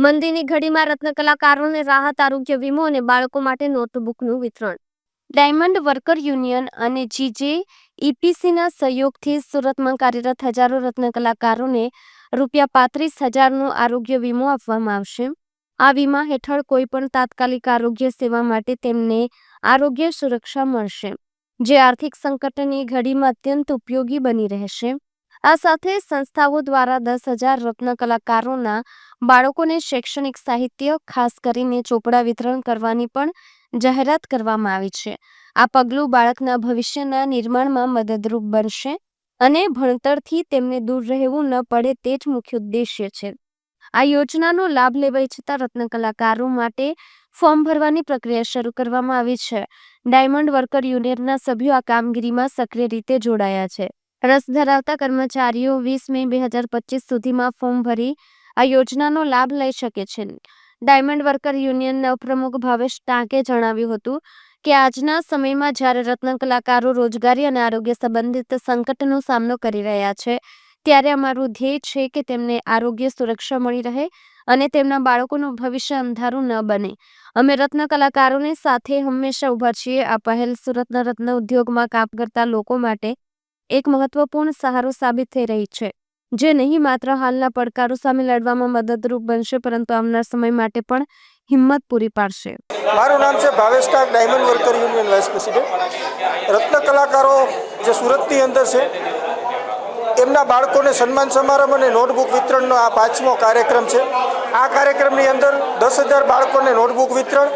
મંદીની ઘડીમાં રત્ન કલાકારોને રાહત, આરોગ્ય વીમો અને બાળકો માટે નોટબુકનું વિતરણ. ડાયમંડ વર્કર યુનિયન અને GJEPCના સહયોગથી સુરતમાં કાર્યરત હજારો રત્ન કલાકારોને ₹35,000નો આરોગ્ય વીમો આપવામાં આવશે. આ વીમા હેઠળ કોઈપણ તાત્કાલિક આરોગ્ય સેવા માટે તેમને આરોગ્ય સુરક્ષા મળશે, જે આર્થિક સંકટની ઘડીમાં અત્યંત ઉપયોગી બની રહેશે. આ સાથે સંસ્થાઓ દ્વારા 10,000 રત્ન કલાકારોના બાળકોને શૈક્ષણિક સાહિત્ય, ખાસ કરીને ચોપડા વિતરણ કરવાની પણ જાહેરાત કરવામાં આવી છે. આ પગલું બાળકના ભવિષ્યના નિર્માણમાં મદદરૂપ બનશે અને ભણતરથી તેમને દૂર રહેવું ન પડે તે જ મુખ્ય ઉદ્દેશ્ય છે. આ યોજનાનો લાભ લેવા ઈચ્છતા રત્ન કલાકારો માટે ફોર્મ ભરવાની પ્રક્રિયા શરૂ કરવામાં આવી છે. ડાયમંડ વર્કર યુનિયનના સભ્યો આ કામગીરીમાં સક્રિય રીતે જોડાયા છે. રસ ધરાવતા કર્મચારીઓ 20 મે 2025 સુધીમાં ફોર્મ ભરી આ યોજનાનો લાભ લઈ શકે છે. ડાયમંડ વર્કર યુનિયનના પ્રમુખ ભાવેશ ટાંકે જણાવ્યું હતું કે આજના સમયમાં જ્યારે રત્ન કલાકારો રોજગારી અને આરોગ્ય સંબંધિત સંકટનો સામનો કરી રહ્યા છે, ત્યારે અમારું ધ્યેય છે કે તેમને આરોગ્ય સુરક્ષા મળી રહે અને તેમના બાળકોનું ભવિષ્ય અંધારું ન બને. અમે રત્ન કલાકારોની સાથે હંમેશા ઊભા છીએ. આ પહેલ સુરતના રત્ન ઉદ્યોગમાં કામ કરતા લોકો માટે એક મહત્વપૂર્ણ સહારો સાબિત થઈ રહી છે, જે નહીં માત્ર હાલના પડકારો સામે લડવામાં મદદરૂપ બનશે, પરંતુ આવનાર સમય માટે પણ હિંમત પૂરી પાડશે. મારું નામ છે Bhavesh Tank, diamond worker union vice president. રત્ન કલાકારો જે સુરતની અંદર છે, એમના બાળકોને સન્માન સમારંભ અને નોટબુક વિતરણનો આ 5મો કાર્યક્રમ છે. આ કાર્યક્રમની અંદર 10,000 બાળકોને નોટબુક વિતરણ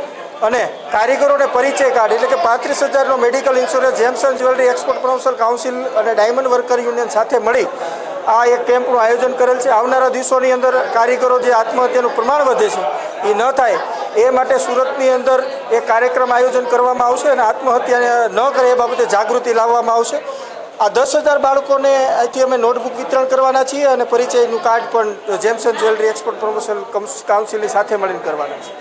અને કારીગરોને પરિચય કાર્ડ એટલે કે 35,000નો medical insurance gems and jewellery export promotion council અને ડાયમંડ વર્કર યુનિયન સાથે મળી આ એક કેમ્પનું આયોજન કરેલ છે. આવનારા દિવસોની અંદર કારીગરો જે આત્મહત્યાનું પ્રમાણ વધે છે એ ન થાય એ માટે સુરતની અંદર એક કાર્યક્રમ આયોજન કરવામાં આવશે અને આત્મહત્યા ન કરે એ બાબતે જાગૃતિ લાવવામાં આવશે. આ 10,000 બાળકોને અહીંથી અમે નોટબુક વિતરણ કરવાના છીએ અને પરિચયનું કાર્ડ પણ gems and jewellery export promotion કાઉન્સિલની સાથે મળીને કરવાના છે.